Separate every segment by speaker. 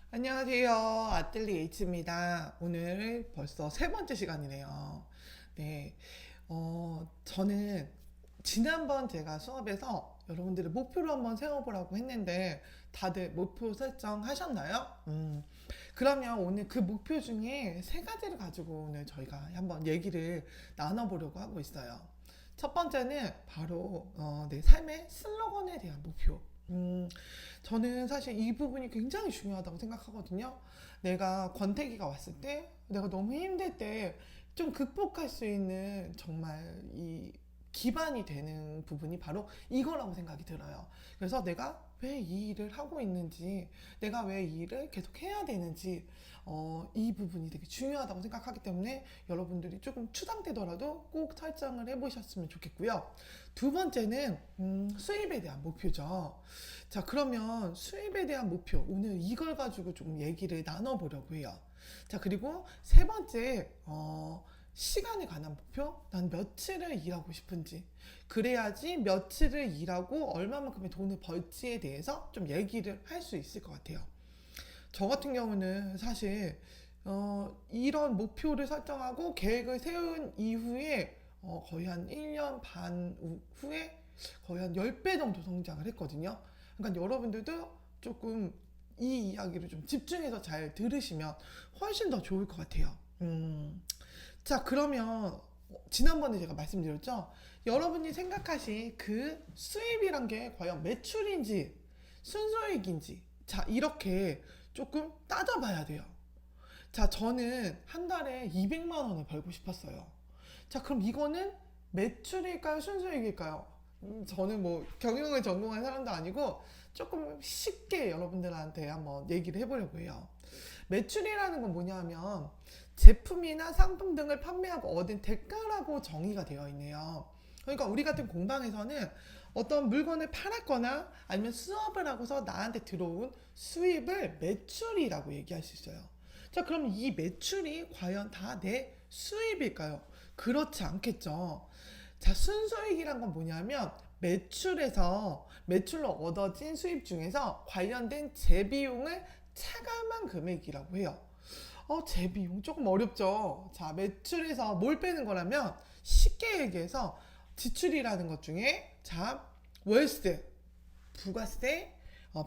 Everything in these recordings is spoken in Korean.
Speaker 1: 안녕하세요. 아뜰리 H입니다. 오늘 벌써 세 번째 시간이네요. 네. 저는 지난번 제가 수업에서 여러분들의 목표를 한번 세워보라고 했는데 다들 목표 설정하셨나요? 그러면 오늘 그 목표 중에 세 가지를 가지고 오늘 저희가 한번 얘기를 나눠보려고 하고 있어요. 첫 번째는 바로 내 삶의 슬로건에 대한 목표. 음, 저는 사실 이 부분이 굉장히 중요하다고 생각하거든요. 내가 권태기가 왔을 때, 내가 너무 힘들 때 좀 극복할 수 있는 정말 이 기반이 되는 부분이 바로 이거라고 생각이 들어요. 그래서 내가 왜 이 일을 하고 있는지, 내가 왜 이 일을 계속 해야 되는지, 이 부분이 되게 중요하다고 생각하기 때문에 여러분들이 조금 추상되더라도 꼭 설정을 해보셨으면 좋겠고요. 두 번째는 수입에 대한 목표죠. 자, 그러면 수입에 대한 목표, 오늘 이걸 가지고 좀 얘기를 나눠보려고 해요. 자, 그리고 세 번째, 시간에 관한 목표? 난 며칠을 일하고 싶은지. 그래야지 며칠을 일하고 얼마만큼의 돈을 벌지에 대해서 좀 얘기를 할 수 있을 것 같아요. 저 같은 경우는 사실, 이런 목표를 설정하고 계획을 세운 이후에 거의 한 1년 반 후에 거의 한 10배 정도 성장을 했거든요. 그러니까 여러분들도 조금 이 이야기를 좀 집중해서 잘 들으시면 훨씬 더 좋을 것 같아요. 자, 그러면 지난번에 제가 말씀드렸죠? 여러분이 생각하신 그 수입이란 게 과연 매출인지 순수익인지, 자, 이렇게 조금 따져봐야 돼요. 자, 저는 한 달에 200만 원을 벌고 싶었어요. 자, 그럼 이거는 매출일까요? 순수익일까요? 저는 뭐 경영을 전공한 사람도 아니고 조금 쉽게 여러분들한테 한번 얘기를 해보려고 해요. 매출이라는 건 뭐냐면 제품이나 상품 등을 판매하고 얻은 대가라고 정의가 되어 있네요. 그러니까 우리 같은 공방에서는 어떤 물건을 팔았거나 아니면 수업을 하고서 나한테 들어온 수입을 매출이라고 얘기할 수 있어요. 자, 그럼 이 매출이 과연 다 내 수입일까요? 그렇지 않겠죠. 자, 순수익이란 건 뭐냐면 매출로 얻어진 수입 중에서 관련된 재비용을 차감한 금액이라고 해요. 재비용 조금 어렵죠. 자, 매출에서 뭘 빼는 거라면 쉽게 얘기해서 지출이라는 것 중에 자, 월세, 부가세,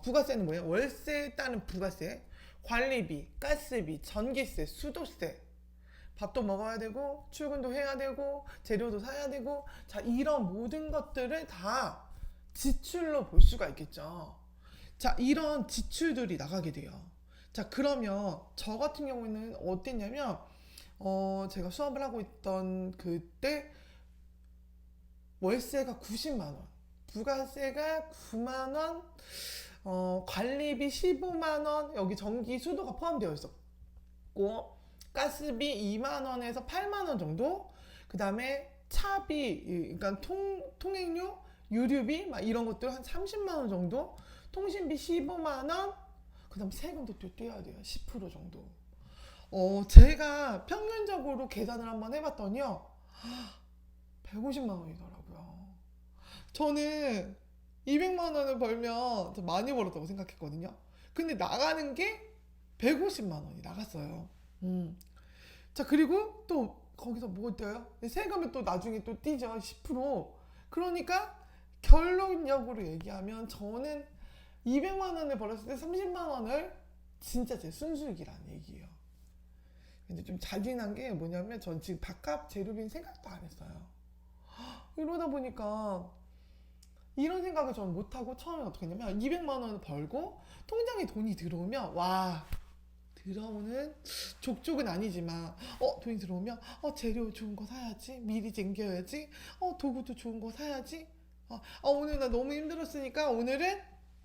Speaker 1: 부가세는 뭐예요? 월세에 따른 부가세, 관리비, 가스비, 전기세, 수도세, 밥도 먹어야 되고 출근도 해야 되고 재료도 사야 되고, 자, 이런 모든 것들을 다 지출로 볼 수가 있겠죠. 자, 이런 지출들이 나가게 돼요. 자, 그러면 저 같은 경우에는 어땠냐면 제가 수업을 하고 있던 그때 월세가 90만 원, 부가세가 9만 원, 관리비 15만 원, 여기 전기 수도가 포함되어 있었고, 가스비 2만 원에서 8만 원 정도, 그 다음에 차비, 그러니까 통행료, 유류비 막 이런 것들 한 30만 원 정도, 통신비 15만 원, 그 다음 세금도 또 떼야 돼요. 10% 정도. 제가 평균적으로 계산을 한번 해봤더니요, 150만 원이더라고요. 저는 200만 원을 벌면 좀 많이 벌었다고 생각했거든요. 근데 나가는 게 150만 원이 나갔어요. 음. 자, 그리고 또 거기서 뭐 떼요? 세금을 또 나중에 또 떼죠. 10%. 그러니까 결론적으로 얘기하면 저는 200만 원을 벌었을 때 30만 원을 진짜 제 순수익이라는 얘기예요. 근데 좀 잔인한 게 뭐냐면 전 지금 밥값 재료비는 생각도 안 했어요. 이러다 보니까 이런 생각을 저는 못하고 처음에 어떻게 했냐면 200만 원을 벌고 통장에 돈이 들어오면, 와, 들어오는 족족은 아니지만 돈이 들어오면 재료 좋은 거 사야지, 미리 챙겨야지, 도구도 좋은 거 사야지, 오늘 나 너무 힘들었으니까 오늘은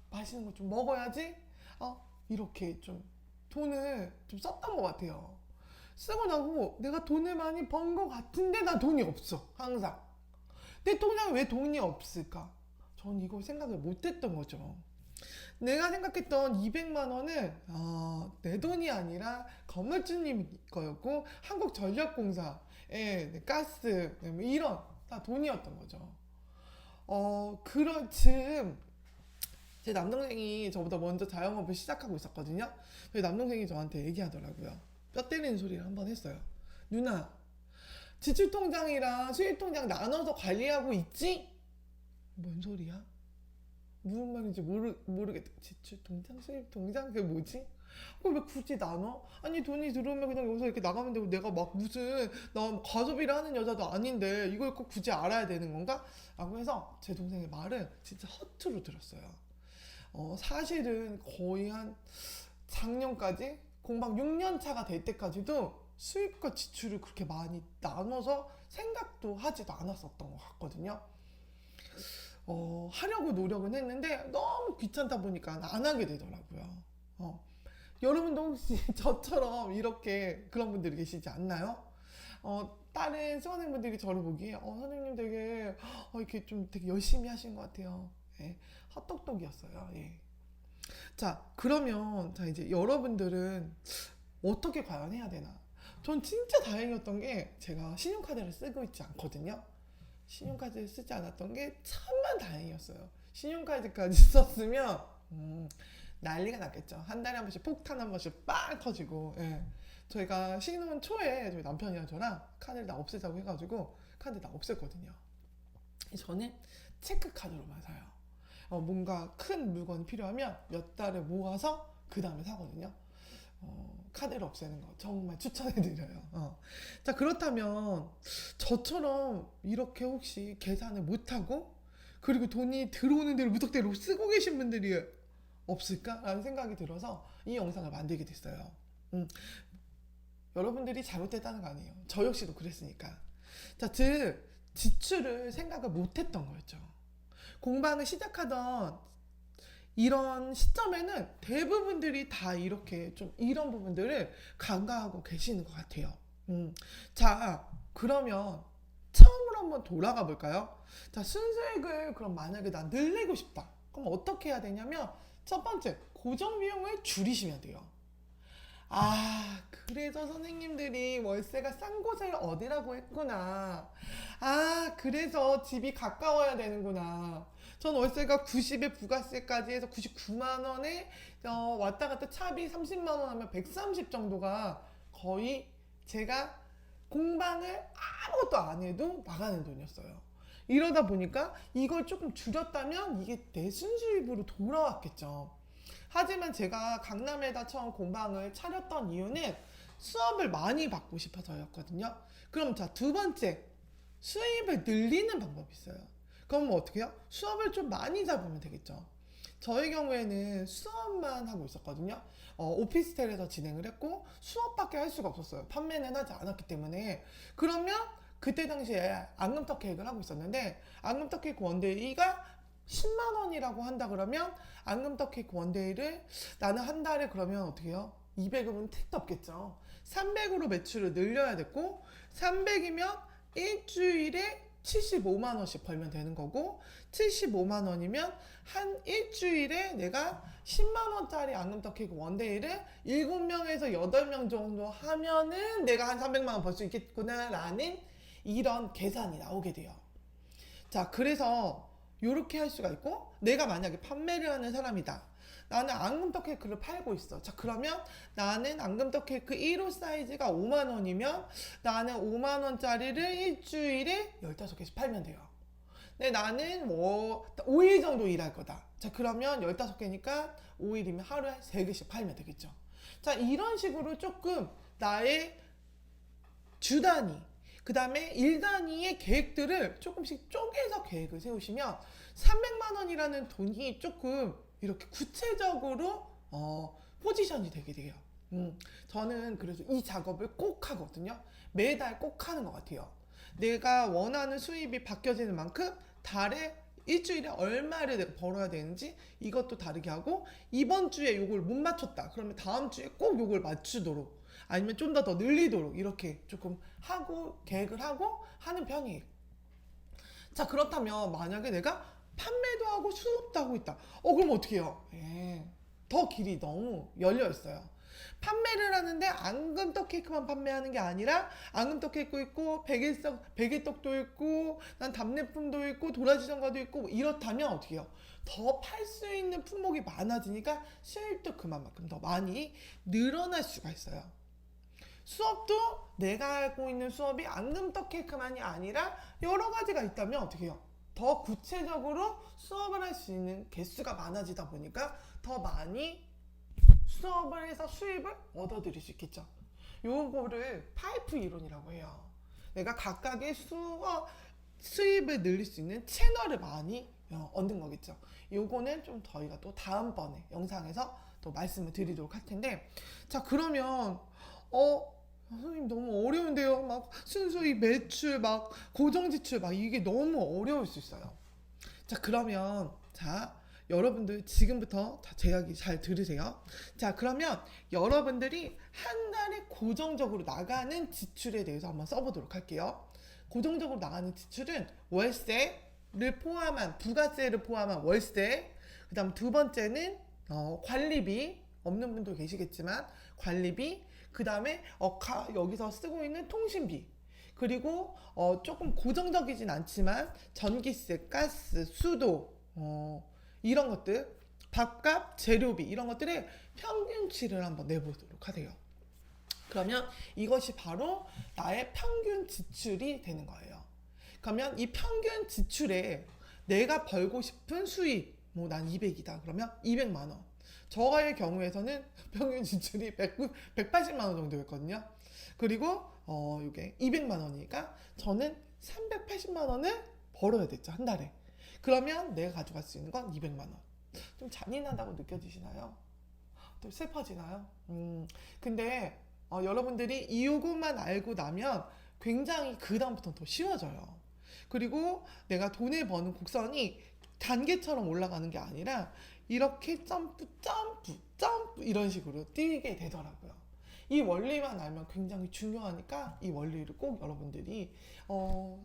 Speaker 1: 맛있는 거 좀 먹어야지, 이렇게 좀 돈을 좀 썼던 것 같아요. 쓰고 나고 내가 돈을 많이 번 것 같은데 나 돈이 없어. 항상 내 통장에 왜 돈이 없을까? 전 이걸 생각을 못했던 거죠. 내가 생각했던 200만 원은 내 돈이 아니라 건물주님 거였고 한국전력공사의 가스 이런 다 돈이었던 거죠. 그런 즈음 제 남동생이 저보다 먼저 자영업을 시작하고 있었거든요. 저희 남동생이 저한테 얘기하더라고요. 뼈 때리는 소리를 한번 했어요. 누나, 지출통장이랑 수입통장 나눠서 관리하고 있지? 뭔 소리야? 무슨 말인지 모르겠다. 지출통장, 수입통장? 그게 뭐지? 그걸 왜 굳이 나눠? 아니 돈이 들어오면 그냥 여기서 이렇게 나가면 되고 내가 막 무슨 나 과소비를 하는 여자도 아닌데 이걸 꼭 굳이 알아야 되는 건가? 라고 해서 제 동생의 말을 진짜 허투루 들었어요. 사실은 거의 한 작년까지 공방 6년 차가 될 때까지도 수입과 지출을 그렇게 많이 나눠서 생각도 하지도 않았었던 것 같거든요. 하려고 노력은 했는데 너무 귀찮다 보니까 안 하게 되더라고요. 여러분도 혹시 저처럼 이렇게 그런 분들이 계시지 않나요? 다른 수강생분들이 저를 보기에 선생님 되게 이렇게 좀 되게 열심히 하신 것 같아요. 예, 헛똑똑이었어요. 예. 자, 그러면 자 이제 여러분들은 어떻게 과연 해야 되나? 전 진짜 다행이었던 게 제가 신용카드를 쓰고 있지 않거든요. 신용카드를 쓰지 않았던 게 참만 다행이었어요. 신용카드까지 썼으면 난리가 났겠죠. 한 달에 한 번씩 폭탄 한 번씩 빵 터지고. 예. 저희가 신혼 초에 저희 남편이랑 저랑 카드를 다 없애자고 해가지고 카드 다 없앴거든요. 저는 체크카드로만 사요. 뭔가 큰 물건이 필요하면 몇 달을 모아서 그 다음에 사거든요. 카드를 없애는 거 정말 추천해드려요. 자, 그렇다면 저처럼 이렇게 혹시 계산을 못하고 그리고 돈이 들어오는 대로 무턱대로 쓰고 계신 분들이 없을까라는 생각이 들어서 이 영상을 만들게 됐어요. 여러분들이 잘못했다는 거 아니에요. 저 역시도 그랬으니까. 자, 즉 지출을 생각을 못했던 거였죠. 공방을 시작하던 이런 시점에는 대부분들이 다 이렇게 좀 이런 부분들을 간과하고 계시는 것 같아요. 자, 그러면 처음으로 한번 돌아가 볼까요? 자, 순수익을 그럼 만약에 난 늘리고 싶다. 그럼 어떻게 해야 되냐면 첫 번째, 고정 비용을 줄이시면 돼요. 그래서 선생님들이 월세가 싼 곳을 어디라고 했구나. 그래서 집이 가까워야 되는구나. 전 월세가 90에 부가세까지 해서 99만 원에 왔다 갔다 차비 30만 원 하면 130 정도가 거의 제가 공방을 아무것도 안 해도 나가는 돈이었어요. 이러다 보니까 이걸 조금 줄였다면 이게 내 순수입으로 돌아왔겠죠. 하지만 제가 강남에다 처음 공방을 차렸던 이유는 수업을 많이 받고 싶어서였거든요. 그럼 자, 두 번째, 수입을 늘리는 방법이 있어요. 그럼 어떻게 해요? 수업을 좀 많이 잡으면 되겠죠. 저의 경우에는 수업만 하고 있었거든요. 오피스텔에서 진행을 했고 수업밖에 할 수가 없었어요. 판매는 하지 않았기 때문에. 그러면 그때 당시에 앙금떡 케이크를 하고 있었는데 앙금떡 케이크 원데이가 10만 원이라고 한다 그러면 앙금떡 케이크 원데이를 나는 한 달에 그러면 어떻게 해요? 200원은 택도 없겠죠. 300으로 매출을 늘려야 됐고 300이면 일주일에 75만 원씩 벌면 되는 거고 75만 원이면 한 일주일에 내가 10만 원짜리 앙금떡 케이크 원데이를 7명에서 8명 정도 하면은 내가 한 300만 원 벌 수 있겠구나 라는 이런 계산이 나오게 돼요. 자, 그래서 이렇게 할 수가 있고 내가 만약에 판매를 하는 사람이다. 나는 앙금떡 케이크를 팔고 있어. 자, 그러면 나는 앙금떡 케이크 1호 사이즈가 5만 원이면 나는 5만 원짜리를 일주일에 15개씩 팔면 돼요. 근데 나는 5일 정도 일할 거다. 자, 그러면 15개니까 5일이면 하루에 3개씩 팔면 되겠죠. 자, 이런 식으로 조금 나의 주 단위 그 다음에 일 단위의 계획들을 조금씩 쪼개서 계획을 세우시면 300만 원이라는 돈이 조금 이렇게 구체적으로 포지션이 되게 돼요. 저는 그래서 이 작업을 꼭 하거든요. 매달 꼭 하는 것 같아요. 내가 원하는 수입이 바뀌어지는 만큼 달에 일주일에 얼마를 내가 벌어야 되는지 이것도 다르게 하고 이번 주에 요걸 못 맞췄다. 그러면 다음 주에 꼭 요걸 맞추도록 아니면 좀 더 늘리도록 이렇게 조금 하고 계획을 하고 하는 편이에요. 자, 그렇다면 만약에 내가 판매도 하고 수업도 하고 있다. 그럼 어떻게 해요? 더 길이 너무 열려 있어요. 판매를 하는데 앙금떡 케이크만 판매하는 게 아니라 앙금떡 케이크 있고 베개떡도 있고 난 답례품도 있고 도라지 전과도 있고 이렇다면 어떻게 해요? 더 팔 수 있는 품목이 많아지니까 수입도 그만큼 더 많이 늘어날 수가 있어요. 수업도 내가 알고 있는 수업이 앙금떡 케이크만이 아니라 여러 가지가 있다면 어떻게 해요? 더 구체적으로 수업을 할 수 있는 개수가 많아지다 보니까 더 많이 수업을 해서 수입을 얻어들일 수 있겠죠. 요거를 파이프 이론이라고 해요. 내가 각각의 수입을 늘릴 수 있는 채널을 많이 얻는 거겠죠. 요거는 좀 저희가 또 다음번에 영상에서 또 말씀을 드리도록 할 텐데, 자 그러면 선생님 너무 어려운데요. 막 순수익, 매출, 막 고정지출 막 이게 너무 어려울 수 있어요. 자 그러면 여러분들 지금부터 제 이야기 잘 들으세요. 자 그러면 여러분들이 한 달에 고정적으로 나가는 지출에 대해서 한번 써보도록 할게요. 고정적으로 나가는 지출은 월세를 포함한 부가세를 포함한 월세, 그 다음 두 번째는 관리비, 없는 분도 계시겠지만 관리비, 그 다음에 여기서 쓰고 있는 통신비, 그리고 조금 고정적이진 않지만 전기세, 가스, 수도 이런 것들, 밥값, 재료비 이런 것들의 평균치를 한번 내보도록 하세요. 그러면 이것이 바로 나의 평균 지출이 되는 거예요. 그러면 이 평균 지출에 내가 벌고 싶은 수입, 뭐 난 200이다 그러면 200만 원. 저의 경우에서는 평균 지출이 180만 원 정도였거든요. 그리고 이게 200만 원이니까 저는 380만 원을 벌어야 됐죠, 한 달에. 그러면 내가 가져갈 수 있는 건 200만 원. 좀 잔인하다고 느껴지시나요? 또 슬퍼지나요? 근데 여러분들이 이 요것만 알고 나면 굉장히 그 다음부터는 더 쉬워져요. 그리고 내가 돈을 버는 곡선이 단계처럼 올라가는 게 아니라 이렇게 점프 이런 식으로 뛰게 되더라고요. 이 원리만 알면 굉장히 중요하니까 이 원리를 꼭 여러분들이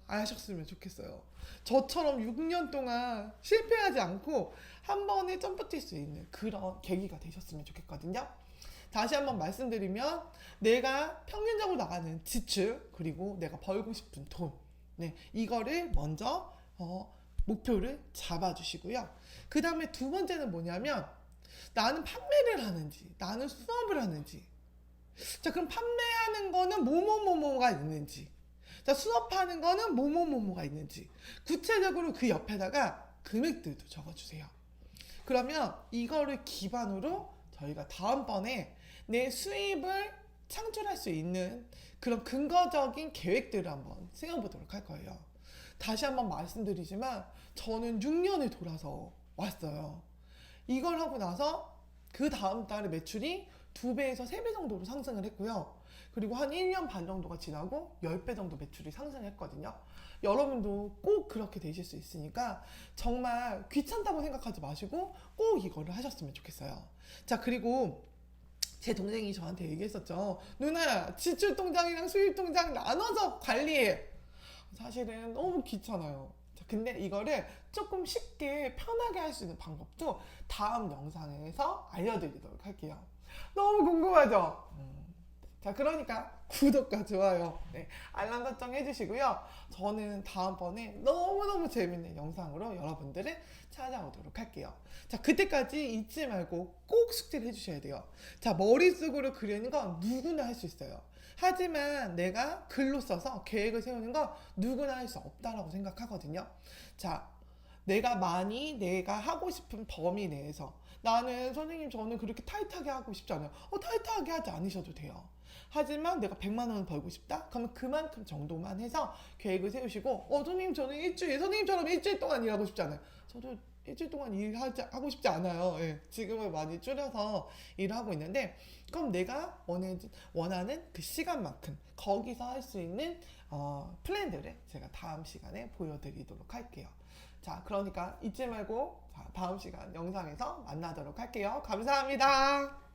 Speaker 1: 아셨으면 좋겠어요. 저처럼 6년 동안 실패하지 않고 한 번에 점프 뛸 수 있는 그런 계기가 되셨으면 좋겠거든요. 다시 한번 말씀드리면 내가 평균적으로 나가는 지출, 그리고 내가 벌고 싶은 돈, 이거를 먼저 목표를 잡아주시고요. 그 다음에 두 번째는 뭐냐면 나는 판매를 하는지 나는 수업을 하는지. 자 그럼 판매하는 거는 뭐뭐뭐뭐가 있는지, 자 수업하는 거는 뭐뭐뭐뭐가 있는지 구체적으로 그 옆에다가 금액들도 적어주세요. 그러면 이거를 기반으로 저희가 다음번에 내 수입을 창출할 수 있는 그런 근거적인 계획들을 한번 세워보도록 할 거예요. 다시 한번 말씀드리지만 저는 6년을 돌아서 왔어요. 이걸 하고 나서 그 다음 달에 매출이 2배에서 3배 정도로 상승을 했고요. 그리고 한 1년 반 정도가 지나고 10배 정도 매출이 상승했거든요. 여러분도 꼭 그렇게 되실 수 있으니까 정말 귀찮다고 생각하지 마시고 꼭 이거를 하셨으면 좋겠어요. 자 그리고 제 동생이 저한테 얘기했었죠. 누나 지출 통장이랑 수입 통장 나눠서 관리해. 사실은 너무 귀찮아요. 근데 이거를 조금 쉽게 편하게 할 수 있는 방법도 다음 영상에서 알려드리도록 할게요. 너무 궁금하죠? 자 그러니까 구독과 좋아요, 알람 설정 해주시고요. 저는 다음번에 너무너무 재밌는 영상으로 여러분들을 찾아오도록 할게요. 자 그때까지 잊지 말고 꼭 숙제를 해주셔야 돼요. 자 머릿속으로 그리는 건 누구나 할 수 있어요. 하지만 내가 글로 써서 계획을 세우는 건 누구나 할 수 없다라고 생각하거든요. 자 내가 하고 싶은 범위 내에서 나는 선생님 저는 그렇게 타이트하게 하고 싶지 않아요. 타이트하게 하지 않으셔도 돼요. 하지만 내가 100만 원을 벌고 싶다? 그러면 그만큼 정도만 해서 계획을 세우시고 선생님 저는 선생님처럼 일주일 동안 일하고 싶지 않아요. 저도 일주일 동안 하고 싶지 않아요. 지금은 많이 줄여서 일을 하고 있는데 그럼 내가 원하는 그 시간만큼 거기서 할 수 있는 플랜들을 제가 다음 시간에 보여드리도록 할게요. 자 그러니까 잊지 말고 다음 시간 영상에서 만나도록 할게요. 감사합니다.